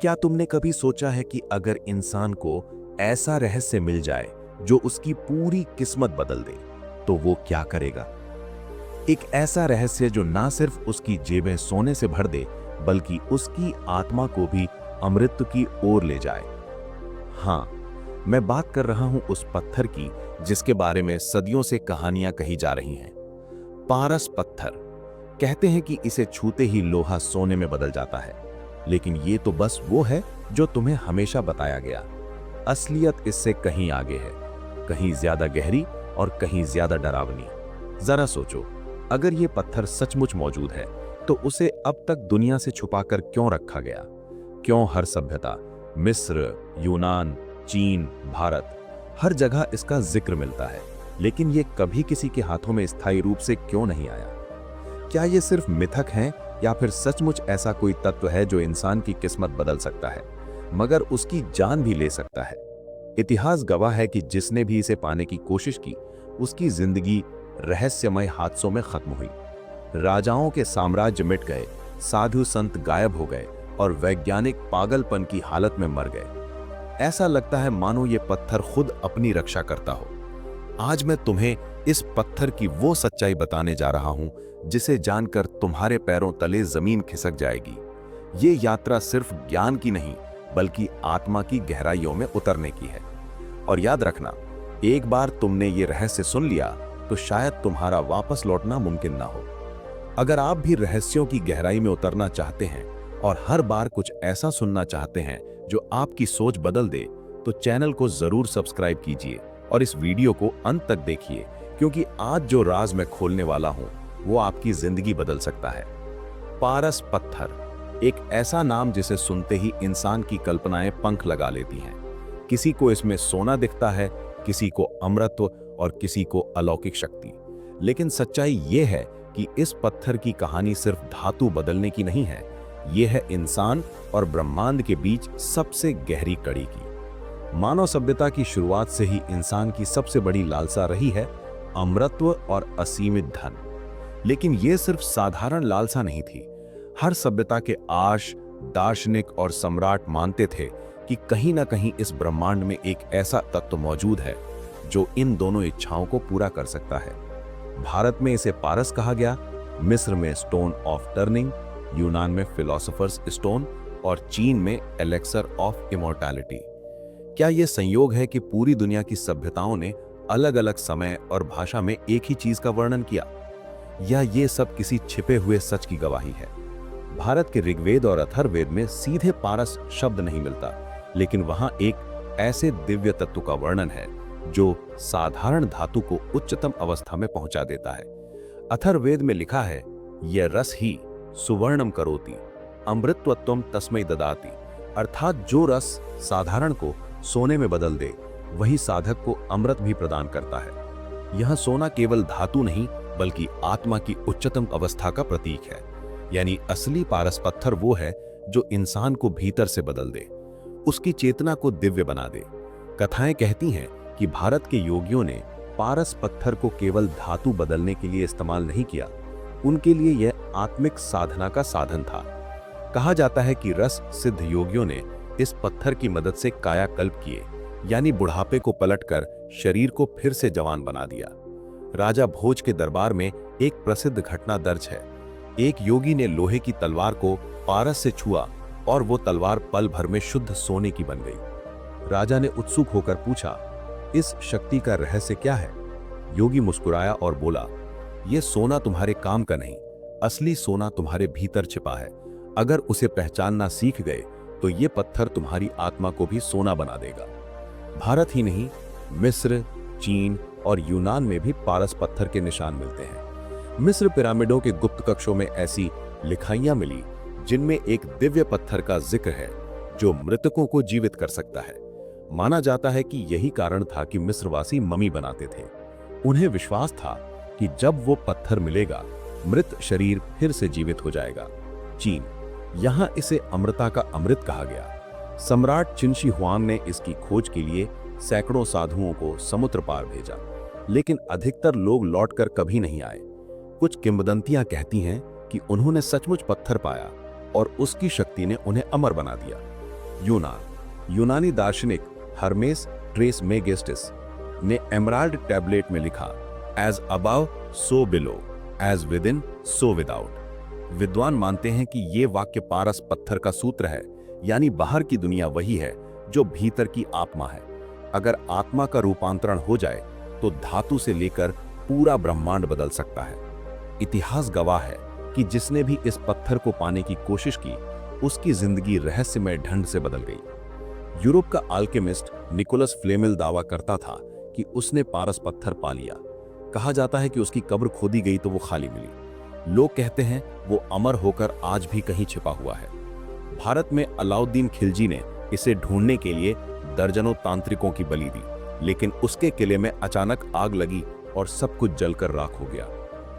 क्या तुमने कभी सोचा है कि अगर इंसान को ऐसा रहस्य मिल जाए जो उसकी पूरी किस्मत बदल दे, तो वो क्या करेगा? एक ऐसा रहस्य जो ना सिर्फ उसकी जेबें सोने से भर दे, बल्कि उसकी आत्मा को भी अमृत की ओर ले जाए। हाँ, मैं बात कर रहा हूं उस पत्थर की जिसके बारे में सदियों से कहानियां कही जा रही हैं। पारस पत्थर। कहते हैं कि इसे छूते ही लोहा सोने में बदल जाता है, लेकिन ये तो बस वो है जो तुम्हें हमेशा बताया गया। असलियत इससे कहीं आगे है, कहीं ज्यादा गहरी और कहीं ज्यादा डरावनी। जरा सोचो, अगर ये पत्थर सचमुच मौजूद है तो उसे अब तक दुनिया से छुपाकर क्यों रखा गया? क्यों हर सभ्यता, मिस्र, यूनान, चीन, भारत, हर जगह इसका जिक्र मिलता है, लेकिन ये कभी किसी के हाथों में स्थायी रूप से क्यों नहीं आया? क्या ये सिर्फ मिथक हैं या फिर सचमुच ऐसा कोई तत्व है जो इंसान की किस्मत बदल सकता है, मगर उसकी जान भी ले सकता है? इतिहास गवाह है कि जिसने भी इसे पाने की कोशिश की, उसकी जिंदगी रहस्यमय हादसों में खत्म हुई। राजाओं के साम्राज्य मिट गए, साधु संत गायब हो गए और वैज्ञानिक पागलपन की हालत में मर गए। ऐसा लगता है मानो ये पत्थर खुद अपनी रक्षा करता हो। आज मैं तुम्हें इस पत्थर की वो सच्चाई बताने जा रहा हूं जिसे जानकर तुम्हारे पैरों तले जमीन खिसक जाएगी। ये यात्रा सिर्फ ज्ञान की नहीं, बल्कि आत्मा की गहराइयों में उतरने की है। और याद रखना, एक बार तुमने ये रहस्य सुन लिया तो शायद तुम्हारा वापस लौटना मुमकिन ना हो। अगर आप भी रहस्यों की गहराई में उतरना चाहते हैं और हर बार कुछ ऐसा सुनना चाहते हैं जो आपकी सोच बदल दे, तो चैनल को जरूर सब्सक्राइब कीजिए और इस वीडियो को अंत तक देखिए, क्योंकि आज जो राज मैं खोलने वाला हूं वो आपकी जिंदगी बदल सकता है। पारस पत्थर, एक ऐसा नाम जिसे सुनते ही इंसान की कल्पनाएं पंख लगा लेती हैं। किसी को इसमें सोना दिखता है, किसी को अमृत और किसी को अलौकिक शक्ति। लेकिन सच्चाई ये है कि इस पत्थर की कहानी सिर्फ धातु बदलने की नहीं है, ये है इंसान और ब्रह्मांड के बीच सबसे गहरी कड़ी की। मानव सभ्यता की शुरुआत से ही इंसान की सबसे बड़ी लालसा रही है अमरत्व और असीमित धन। लेकिन यह सिर्फ साधारण लालसा नहीं थी। हर सभ्यता के आर्ष, दार्शनिक और सम्राट मानते थे कि कहीं ना कहीं इस ब्रह्मांड में एक ऐसा तत्व मौजूद है जो इन दोनों इच्छाओं को पूरा कर सकता है। भारत में इसे पारस कहा गया, मिस्र में स्टोन ऑफ टर्निंग, यूनान में फिलोसोफर्स स्टोन और चीन में एलेक्सर ऑफ इमॉर्टैलिटी। क्या यह संयोग है कि पूरी दुनिया की सभ्यताओं ने अलग अलग समय और भाषा में एक ही चीज का वर्णन किया, या ये सब किसी छिपे हुए सच की गवाही है? भारत के ऋग्वेद और अथर्ववेद में सीधे पारस शब्द नहीं मिलता, लेकिन वहां एक ऐसे दिव्य तत्व का वर्णन है जो साधारण धातु को उच्चतम अवस्था में पहुंचा देता है। अथर्ववेद में लिखा है, यह रस ही सुवर्णम करोति अमृतत्वम तस्मै ददाति, अर्थात जो रस साधारण को सोने में बदल दे, वही साधक को अमृत भी प्रदान करता है। यह सोना केवल धातु नहीं, बल्कि आत्मा की उच्चतम अवस्था का प्रतीक है। यानी असली पारस पत्थर वो है जो इंसान को भीतर से बदल दे, उसकी चेतना को दिव्य बना दे। कथाएं कहती हैं कि भारत के योगियों ने पारस पत्थर को केवल धातु बदलने के लिए इस्तेमाल नहीं किया, उनके लिए यह आत्मिक साधना का साधन था। कहा जाता है कि रस सिद्ध योगियों ने इस पत्थर की मदद से कायाकल्प किए, यानी बुढ़ापे को पलटकर शरीर को फिर से जवान बना दिया। राजा भोज के दरबार में एक प्रसिद्ध घटना दर्ज है। एक योगी ने लोहे की तलवार को पारस से छुआ और वो तलवार पल भर में शुद्ध सोने की बन गई। राजा ने उत्सुक होकर पूछा, इस शक्ति का रहस्य क्या है? योगी मुस्कुराया और बोला, यह सोना तुम्हारे काम का नहीं, असली सोना तुम्हारे भीतर छिपा है। अगर उसे पहचानना सीख गए तो ये पत्थर तुम्हारी आत्मा को भी सोना बना देगा। भारत ही नहीं, मिस्र, चीन और यूनान में भी पारस पत्थर के निशान मिलते हैं। मिस्र पिरामिडों के गुप्त कक्षों में ऐसी लिखाइयां मिली जिनमें एक दिव्य पत्थर का जिक्र है जो मृतकों को जीवित कर सकता है। माना जाता है कि यही कारण था कि मिस्रवासी ममी बनाते थे। उन्हें विश्वास था कि जब वो पत्थर मिलेगा, मृत शरीर फिर से जीवित हो जाएगा। चीन, यहां इसे अमृता का अमृत कहा गया। सम्राट चिनशी हुआंग ने इसकी खोज के लिए सैकड़ों साधुओं को समुद्र पार भेजा, लेकिन अधिकतर लोग लौटकर कभी नहीं आए। कुछ किंवदंतियां कहती हैं कि उन्होंने सचमुच पत्थर पाया और उसकी शक्ति ने उन्हें अमर बना दिया। यूनानी दार्शनिक हर्मेस ट्रिसमेगिस्टस ने एमराल्ड टैबलेट में लिखा, as above so below, as within so without. विद्वान मानते हैं कि ये वाक्य पारस पत्थर का सूत्र है, यानी बाहर की दुनिया वही है जो भीतर की आत्मा है। अगर आत्मा का रूपांतरण हो जाए तो धातु से लेकर पूरा ब्रह्मांड बदल सकता है। इतिहास गवाह है कि जिसने भी इस पत्थर को पाने की कोशिश की, उसकी जिंदगी रहस्यमय ढंग से बदल गई। यूरोप का अल्केमिस्ट निकोलस फ्लेमिल दावा करता था कि उसने पारस पत्थर पा लिया। कहा जाता है कि उसकी कब्र खोदी गई तो वो खाली मिली। लोग कहते हैं वो अमर होकर आज भी कहीं छिपा हुआ है। भारत में अलाउद्दीन खिलजी ने इसे ढूंढने के लिए दर्जनों तांत्रिकों की बलि दी, लेकिन उसके किले में अचानक आग लगी और सब कुछ जलकर राख हो गया।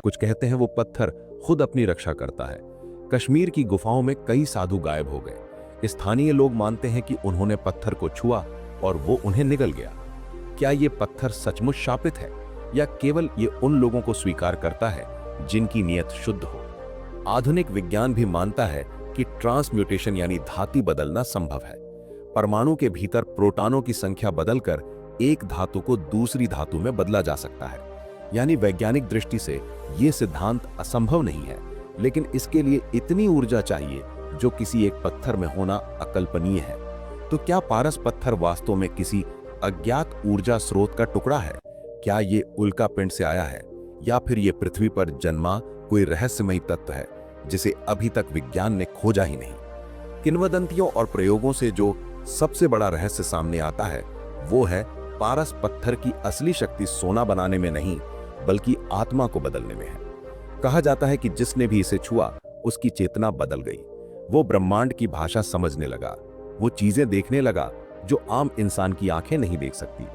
कुछ कहते हैं वो पत्थर खुद अपनी रक्षा करता है। कश्मीर की गुफाओं में कई साधु गायब हो गए। स्थानीय लोग मानते हैं कि उन्होंने पत्थर को छुआ और वो उन्हें निगल गया। क्या ये पत्थर सचमुच शापित है या केवल ये उन लोगों को स्वीकार करता है जिनकी नीयत शुद्ध हो? आधुनिक विज्ञान भी मानता है कि ट्रांसम्यूटेशन यानी धातु बदलना संभव है। परमाणु के भीतर प्रोटॉनों की संख्या बदलकर एक धातु को दूसरी धातु में बदला जा सकता है। यानी वैज्ञानिक दृष्टि से यह सिद्धांत असंभव नहीं है, लेकिन इसके लिए इतनी ऊर्जा चाहिए जो किसी एक पत्थर में होना अकल्पनीय है। तो क्या पारस पत्थर वास्तव में किसी अज्ञात ऊर्जा स्रोत का टुकड़ा है? क्या ये उल्का पिंड से आया है या फिर ये पृथ्वी पर जन्मा कोई रहस्यमयी तत्व है जिसे अभी तक विज्ञान ने खोजा ही नहीं? किंवदंतियों और प्रयोगों से जो सबसे बड़ा रहस्य सामने आता है वो है पारस पत्थर की असली शक्ति सोना बनाने में नहीं, बल्कि आत्मा को बदलने में है। कहा जाता है कि जिसने भी इसे छुआ उसकी चेतना बदल गई। वो ब्रह्मांड की भाषा समझने लगा, वो चीजें देखने लगा जो आम इंसान की आंखें नहीं देख सकती।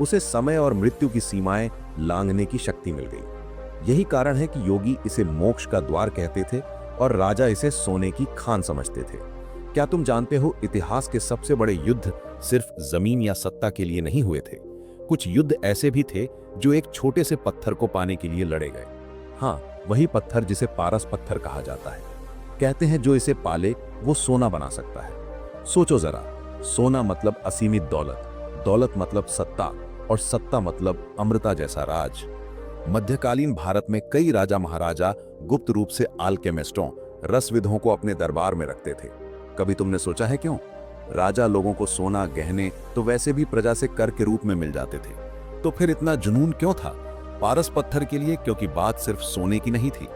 उसे समय और मृत्यु की सीमाएं लांघने की शक्ति मिल गई। यही कारण है कि योगी इसे मोक्ष का द्वार कहते थे और राजा इसे सोने की खान समझते थे। क्या तुम जानते हो, इतिहास के सबसे बड़े युद्ध सिर्फ जमीन या सत्ता के लिए नहीं हुए थे। कुछ युद्ध ऐसे भी थे जो एक छोटे से पत्थर को पाने के लिए लड़े गए। हाँ, वही पत्थर जिसे पारस पत्थर कहा जाता है। कहते हैं जो इसे पाले वो सोना बना सकता है। सोचो जरा, सोना मतलब असीमित दौलत, दौलत मतलब सत्ता, और सत्ता मतलब अमृता जैसा राज। मध्यकालीन भारत में कई राजा महाराजा गुप्त रूप से अल्केमिस्टों, रसविदों को अपने दरबार में रखते थे। कभी तुमने सोचा है क्यों? राजा लोगों को सोना, गहने तो वैसे भी प्रजा से कर के रूप में मिल जाते थे, तो फिर इतना जुनून क्यों था पारस पत्थर के लिए? क्योंकि बात सिर्फ सोने की नहीं थी।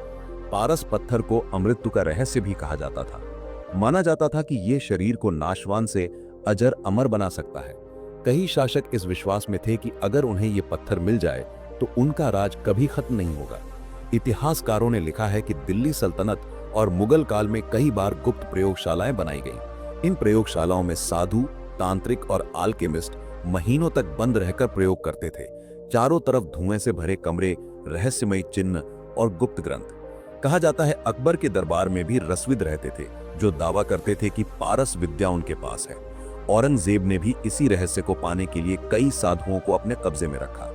पारस पत्थर को अमृत्यु का रहस्य भी कहा जाता था। माना जाता था कि यह शरीर को नाशवान से अजर अमर बना सकता है। कई शासक इस विश्वास में थे कि अगर उन्हें यह पत्थर मिल जाए तो उनका राज कभी खत्म नहीं होगा। इतिहासकारों ने लिखा है कि दिल्ली सल्तनत और मुगल काल में कई बार गुप्त प्रयोगशालाएं बनाई गईं। इन प्रयोगशालाओं में साधु, तांत्रिक और अल्केमिस्ट महीनों तक बंद रहकर प्रयोग करते थे। चारों तरफ धुएं से भरे कमरे, रहस्यमयी चिन्ह और गुप्त ग्रंथ। कहा जाता है अकबर के दरबार में भी रसविद रहते थे जो दावा करते थे कि पारस विद्या उनके पास है। औरंगजेब ने भी इसी रहस्य को पाने के लिए कई साधुओं को अपने कब्जे में रखा।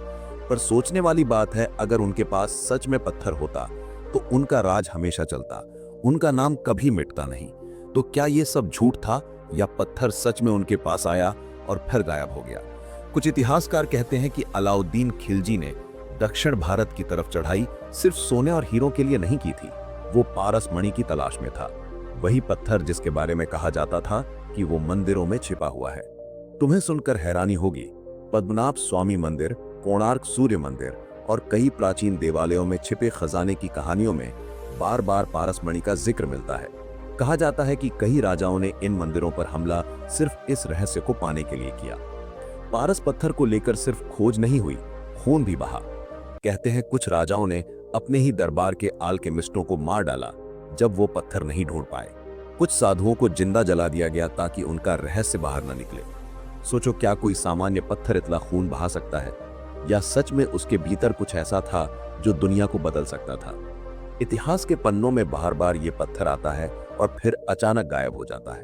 पर सोचने वाली बात है, अगर उनके पास सच में पत्थर होता तो उनका राज हमेशा चलता, उनका नाम कभी मिटता नहीं। तो क्या ये सब झूठ था या पत्थर सच में उनके पास आया और फिर गायब हो गया? कुछ इतिहासकार कहते हैं कि अलाउद्दीन खिलजी ने दक्षिण भारत की तरफ चढ़ाई सिर्फ सोने और हीरों के लिए नहीं की थी। वो पारस मणि की तलाश में था, वही पत्थर जिसके बारे में कहा जाता था कि वो मंदिरों में छिपा हुआ है। तुम्हें सुनकर हैरानी होगी, पद्मनाभ स्वामी मंदिर, कोणार्क सूर्य मंदिर और कई प्राचीन देवालयों में छिपे खजाने की कहानियों में बार बार पारस मणि का जिक्र मिलता है। कहा जाता है कि कई राजाओं ने इन मंदिरों पर हमला सिर्फ इस रहस्य को पाने के लिए किया। पारस पत्थर को लेकर सिर्फ खोज नहीं हुई, खून भी बहा। कहते हैं कुछ राजाओं ने अपने ही दरबार के अल्केमिस्टों को मार डाला जब वो पत्थर नहीं ढूंढ पाए। कुछ साधुओं को जिंदा जला दिया गया ताकि उनका रहस्य बाहर न निकले। सोचो, क्या कोई सामान्य पत्थर इतना खून बहा सकता है? या सच में उसके भीतर कुछ ऐसा था जो दुनिया को बदल सकता था? इतिहास के पन्नों में बार बार ये पत्थर आता है और फिर अचानक गायब हो जाता है।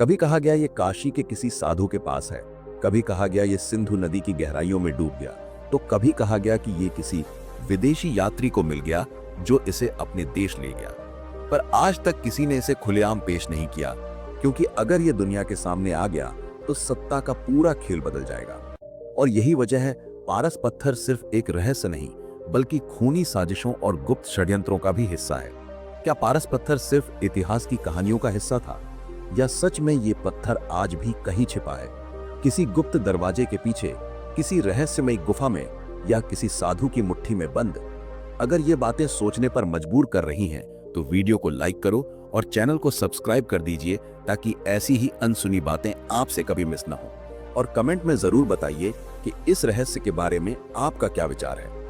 कभी कहा गया ये काशी के किसी साधु के पास है, कभी कहा गया ये सिंधु नदी की गहराइयों में डूब गया, तो कभी कहा गया कि ये किसी विदेशी यात्री को मिल गया जो इसे अपने देश ले गया। पर आज तक किसी ने इसे खुलेआम पेश नहीं किया, क्योंकि अगर ये दुनिया के सामने आ गया तो सत्ता का पूरा खेल बदल जाएगा। और यही वजह है पारस पत्थर सिर्फ एक रहस्य नहीं बल्कि खूनी साजिशों और गुप्त षड्यंत्रों का भी हिस्सा है। क्या पारस पत्थर सिर्फ इतिहास की कहानियों का हिस्सा था या सच में ये पत्थर आज भी कहीं छिपा है, किसी गुप्त दरवाजे के पीछे, किसी रहस्यमयी गुफा में या किसी साधु की मुट्ठी में बंद? अगर ये बातें सोचने पर मजबूर कर रही हैं तो वीडियो को लाइक करो और चैनल को सब्सक्राइब कर दीजिए ताकि ऐसी ही अनसुनी बातें आपसे कभी मिस ना हो। और कमेंट में जरूर बताइए कि इस रहस्य के बारे में आपका क्या विचार है।